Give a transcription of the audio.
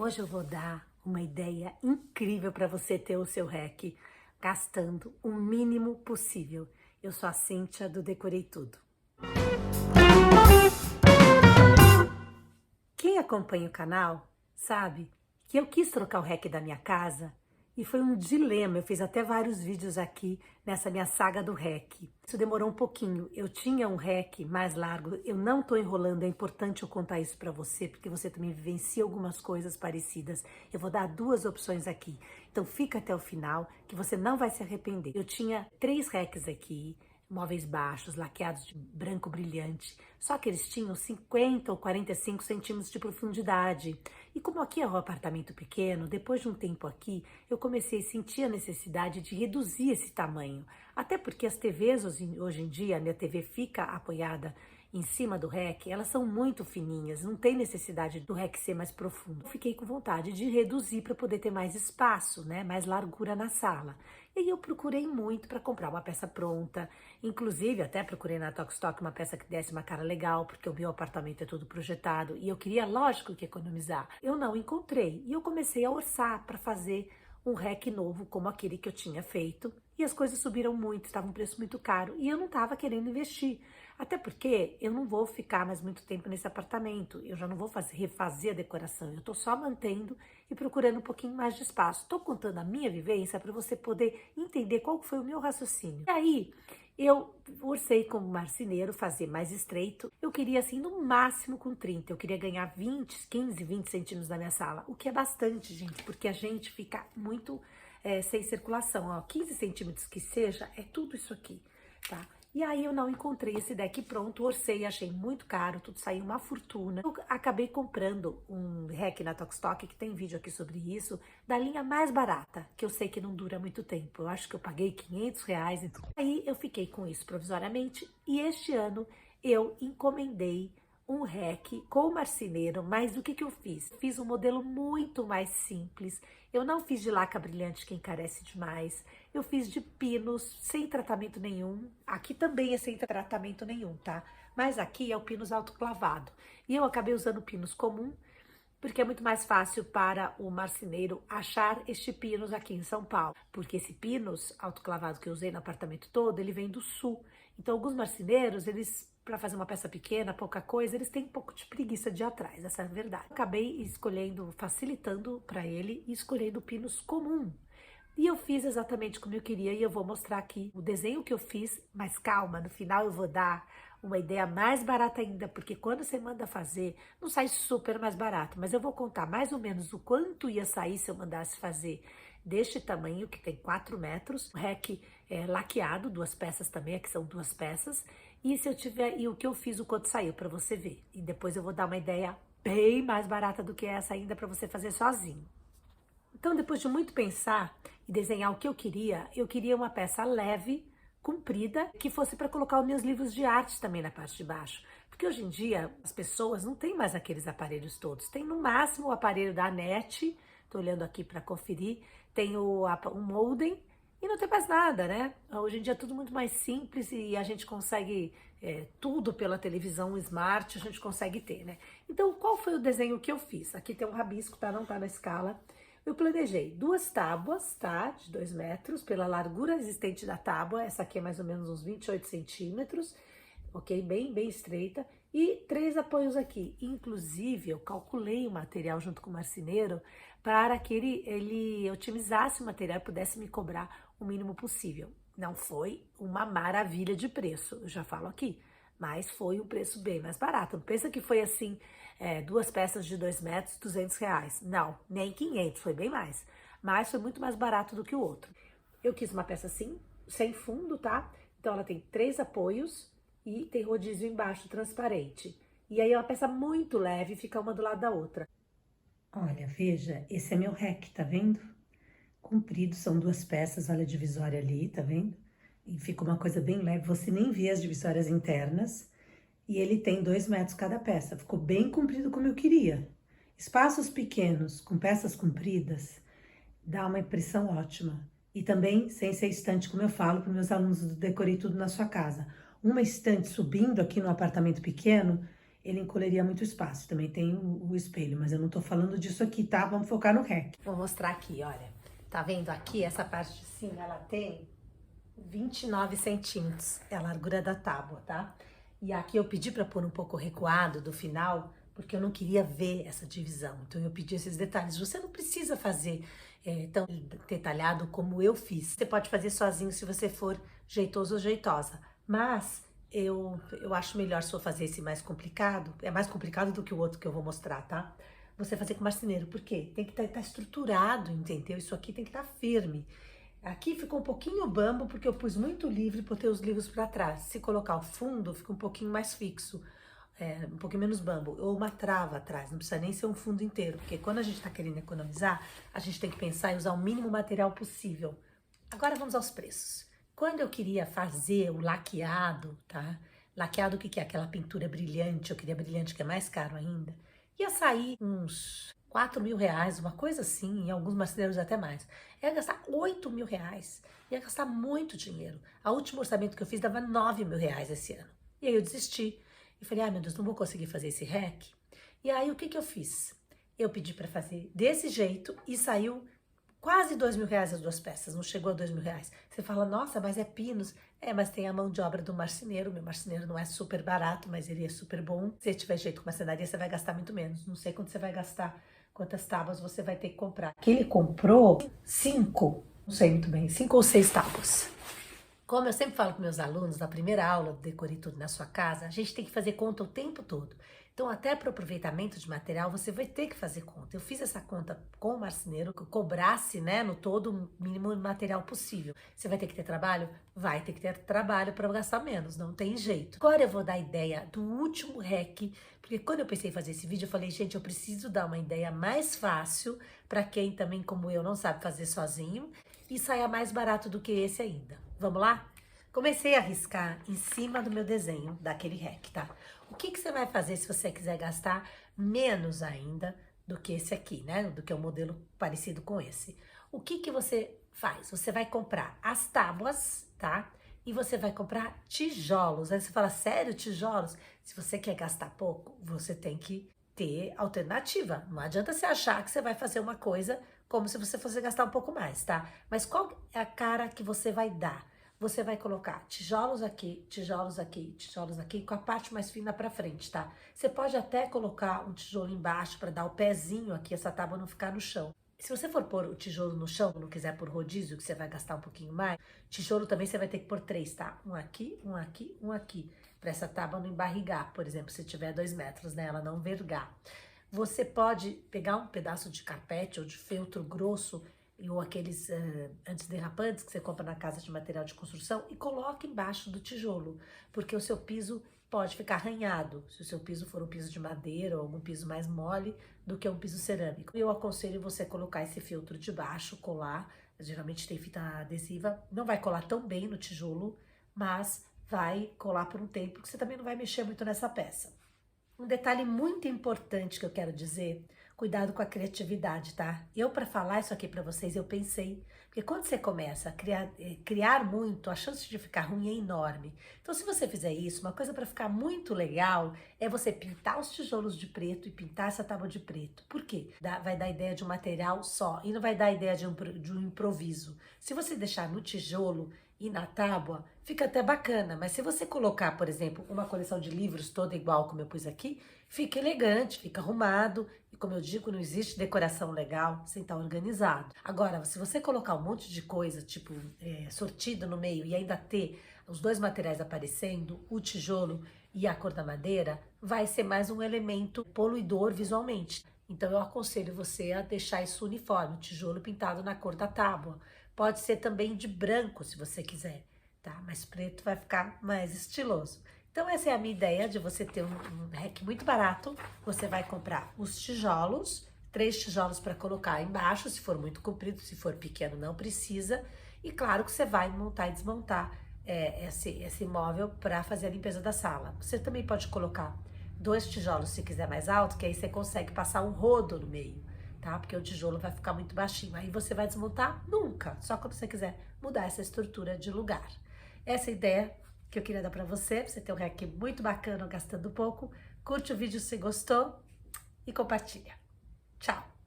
Hoje eu vou dar uma ideia incrível para você ter o seu REC gastando o mínimo possível. Eu sou a Cíntia do Decorei Tudo. Quem acompanha o canal sabe que eu quis trocar o REC da minha casa e foi um dilema. Eu fiz até vários vídeos aqui nessa minha saga do REC. Isso demorou um pouquinho. Eu tinha um REC mais largo. Eu não tô enrolando, é importante eu contar isso para você, porque você também vivencia algumas coisas parecidas. Eu vou dar duas opções aqui. Então fica até o final, que você não vai se arrepender. Eu tinha 3 RECs aqui, móveis baixos, laqueados de branco brilhante, só que eles tinham 50 ou 45 centímetros de profundidade. E como aqui é um apartamento pequeno, depois de um tempo aqui, eu comecei a sentir a necessidade de reduzir esse tamanho. Até porque as TVs hoje em dia, a minha TV fica apoiada em cima do REC, elas são muito fininhas, não tem necessidade do REC ser mais profundo. Eu fiquei com vontade de reduzir para poder ter mais espaço, né, mais largura na sala. E aí eu procurei muito para comprar uma peça pronta, inclusive até procurei na Tokstok uma peça que desse uma cara legal, porque o meu apartamento é todo projetado e eu queria, lógico, que economizar. Eu não encontrei e eu comecei a orçar para fazer um REC novo como aquele que eu tinha feito. E as coisas subiram muito, estava um preço muito caro e eu não estava querendo investir. Até porque eu não vou ficar mais muito tempo nesse apartamento, eu já não vou refazer a decoração, eu estou só mantendo e procurando um pouquinho mais de espaço. Estou contando a minha vivência para você poder entender qual foi o meu raciocínio. E aí, eu orcei como marceneiro fazer mais estreito. Eu queria assim, no máximo com 30. Eu queria ganhar 20, 15, 20 centímetros da minha sala. O que é bastante, gente, porque a gente fica muito sem circulação. Ó, 15 centímetros que seja, é tudo isso aqui, tá? E aí eu não encontrei esse deck pronto, orcei, achei muito caro, tudo saiu uma fortuna. Eu acabei comprando um REC na Tokstok, que tem vídeo aqui sobre isso, da linha mais barata, que eu sei que não dura muito tempo. Eu acho que eu paguei R$ 500. Então. Aí eu fiquei com isso provisoriamente e este ano eu encomendei um REC com marceneiro, mas o que eu fiz? Fiz um modelo muito mais simples. Eu não fiz de laca brilhante que encarece demais. Eu fiz de pinos sem tratamento nenhum. Aqui também é sem tratamento nenhum, tá? Mas aqui é o pinos autoclavado. E eu acabei usando pinos comum, porque é muito mais fácil para o marceneiro achar este pinos aqui em São Paulo. Porque esse pinos autoclavado que eu usei no apartamento todo, ele vem do sul. Então, alguns marceneiros, eles, para fazer uma peça pequena, pouca coisa, eles têm um pouco de preguiça de ir atrás, essa é a verdade. Eu acabei escolhendo, facilitando para ele e escolhendo pinos comum. E eu fiz exatamente como eu queria e eu vou mostrar aqui o desenho que eu fiz, mas calma, no final eu vou dar uma ideia mais barata ainda, porque quando você manda fazer, não sai super mais barato, mas eu vou contar mais ou menos o quanto ia sair se eu mandasse fazer deste tamanho, que tem 4 metros, o REC laqueado, 2 peças também, aqui são 2 peças, e se eu tiver, e o que eu fiz, o quanto saiu, para você ver. E depois eu vou dar uma ideia bem mais barata do que essa ainda, para você fazer sozinho. Então, depois de muito pensar e desenhar o que eu queria uma peça leve, comprida, que fosse para colocar os meus livros de arte também na parte de baixo. Porque hoje em dia as pessoas não têm mais aqueles aparelhos todos. Tem no máximo o aparelho da NET, tô olhando aqui para conferir, tem o modem e não tem mais nada, né? Hoje em dia é tudo muito mais simples e a gente consegue tudo pela televisão smart, a gente consegue ter, né? Então, qual foi o desenho que eu fiz? Aqui tem um rabisco, tá? Não tá na escala. Eu planejei 2 tábuas, tá? De 2 metros, pela largura existente da tábua. Essa aqui é mais ou menos uns 28 centímetros, ok? Bem estreita. E 3 apoios aqui. Inclusive, eu calculei o material junto com o marceneiro para que ele otimizasse o material e pudesse me cobrar o mínimo possível. Não foi uma maravilha de preço, eu já falo aqui, mas foi um preço bem mais barato. Não pensa que foi assim, 2 peças de 2 metros, R$ 200. Não, nem 500, foi bem mais. Mas foi muito mais barato do que o outro. Eu quis uma peça assim, sem fundo, tá? Então ela tem 3 apoios e tem rodízio embaixo transparente. E aí é uma peça muito leve, fica uma do lado da outra. Olha, veja, esse é meu REC, tá vendo? Comprido, são 2 peças, olha a divisória ali, tá vendo? E fica uma coisa bem leve, você nem vê as divisórias internas. E ele tem 2 metros cada peça, ficou bem comprido como eu queria. Espaços pequenos, com peças compridas, dá uma impressão ótima. E também sem ser estante, como eu falo para meus alunos do Decorei Tudo na Sua Casa. Uma estante subindo aqui no apartamento pequeno, ele encolheria muito espaço. Também tem o espelho, mas eu não tô falando disso aqui, tá? Vamos focar no REC. Vou mostrar aqui, olha. Tá vendo aqui? Essa parte de cima, ela tem 29 centímetros, é a largura da tábua, tá? E aqui eu pedi para pôr um pouco recuado do final, porque eu não queria ver essa divisão. Então eu pedi esses detalhes. Você não precisa fazer tão detalhado como eu fiz. Você pode fazer sozinho se você for jeitoso ou jeitosa. Mas eu acho melhor se eu fazer esse mais complicado. É mais complicado do que o outro que eu vou mostrar, tá? Você fazer com marceneiro. Por quê? Tem que estar estruturado, entendeu? Isso aqui tem que estar firme. Aqui ficou um pouquinho bambo porque eu pus muito livro e botei os livros para trás. Se colocar o fundo, fica um pouquinho mais fixo, um pouquinho menos bambo. Ou uma trava atrás, não precisa nem ser um fundo inteiro. Porque quando a gente está querendo economizar, a gente tem que pensar em usar o mínimo material possível. Agora vamos aos preços. Quando eu queria fazer o laqueado, tá? Laqueado o que é? Aquela pintura brilhante, eu queria brilhante que é mais caro ainda. Ia sair uns 4 mil reais, uma coisa assim, em alguns marceneiros até mais. Ia gastar 8 mil reais, ia gastar muito dinheiro. O último orçamento que eu fiz dava 9 mil reais esse ano. E aí eu desisti. E falei, ai meu Deus, não vou conseguir fazer esse REC. E aí o que eu fiz? Eu pedi para fazer desse jeito e saiu quase 2 mil reais as duas peças, não chegou a 2 mil reais. Você fala, nossa, mas é pinos. Mas tem a mão de obra do marceneiro. Meu marceneiro não é super barato, mas ele é super bom. Se tiver jeito com marcenaria, você vai gastar muito menos. Não sei quanto você vai gastar, quantas tábuas você vai ter que comprar. Que ele comprou 5, não sei muito bem, 5 ou 6 tábuas. Como eu sempre falo com meus alunos, na primeira aula do Decore Tudo na sua casa, a gente tem que fazer conta o tempo todo. Então, até para o aproveitamento de material, você vai ter que fazer conta. Eu fiz essa conta com o marceneiro, que eu cobrasse, né, no todo o mínimo de material possível. Você vai ter que ter trabalho? Vai ter que ter trabalho para gastar menos, não tem jeito. Agora eu vou dar a ideia do último REC, porque quando eu pensei em fazer esse vídeo, eu falei, gente, eu preciso dar uma ideia mais fácil para quem também, como eu, não sabe fazer sozinho e saia mais barato do que esse ainda. Vamos lá? Comecei a riscar em cima do meu desenho, daquele REC, tá? O que você vai fazer se você quiser gastar menos ainda do que esse aqui, né? Do que um modelo parecido com esse. O que você faz? Você vai comprar as tábuas, tá? E você vai comprar tijolos. Aí você fala, sério, tijolos? Se você quer gastar pouco, você tem que ter alternativa. Não adianta você achar que você vai fazer uma coisa como se você fosse gastar um pouco mais, tá? Mas qual é a cara que você vai dar? Você vai colocar tijolos aqui, tijolos aqui, tijolos aqui, com a parte mais fina pra frente, tá? Você pode até colocar um tijolo embaixo para dar o pezinho aqui, essa tábua não ficar no chão. Se você for pôr o tijolo no chão, não quiser pôr rodízio, que você vai gastar um pouquinho mais, tijolo também você vai ter que pôr 3, tá? Um aqui, um aqui, um aqui, para essa tábua não embarrigar, por exemplo, se tiver 2 metros, né? Ela não vergar. Você pode pegar um pedaço de carpete ou de feltro grosso, ou aqueles antiderrapantes que você compra na casa de material de construção e coloca embaixo do tijolo, porque o seu piso pode ficar arranhado, se o seu piso for um piso de madeira ou algum piso mais mole do que um piso cerâmico. Eu aconselho você colocar esse filtro de baixo, colar, geralmente tem fita adesiva, não vai colar tão bem no tijolo, mas vai colar por um tempo, porque você também não vai mexer muito nessa peça. Um detalhe muito importante que eu quero dizer, cuidado com a criatividade, tá? Eu, para falar isso aqui para vocês, eu pensei, porque quando você começa a criar muito, a chance de ficar ruim é enorme. Então, se você fizer isso, uma coisa para ficar muito legal é você pintar os tijolos de preto e pintar essa tábua de preto. Por quê? Vai dar ideia de um material só e não vai dar ideia de um improviso. Se você deixar no tijolo e na tábua, fica até bacana, mas se você colocar, por exemplo, uma coleção de livros toda igual como eu pus aqui, fica elegante, fica arrumado, e como eu digo, não existe decoração legal sem estar organizado. Agora, se você colocar um monte de coisa, tipo, sortido no meio e ainda ter os dois materiais aparecendo, o tijolo e a cor da madeira, vai ser mais um elemento poluidor visualmente. Então eu aconselho você a deixar isso uniforme, o tijolo pintado na cor da tábua. Pode ser também de branco, se você quiser, tá? Mas preto vai ficar mais estiloso. Então essa é a minha ideia de você ter um REC muito barato. Você vai comprar os tijolos, 3 tijolos para colocar embaixo, se for muito comprido, se for pequeno não precisa. E claro que você vai montar e desmontar esse móvel para fazer a limpeza da sala. Você também pode colocar 2 tijolos se quiser mais alto, que aí você consegue passar um rodo no meio, tá? Porque o tijolo vai ficar muito baixinho. Aí você vai desmontar? Nunca. Só quando você quiser mudar essa estrutura de lugar. Essa é a ideia que eu queria dar pra você ter um REC muito bacana, gastando pouco. Curte o vídeo se gostou e compartilha. Tchau!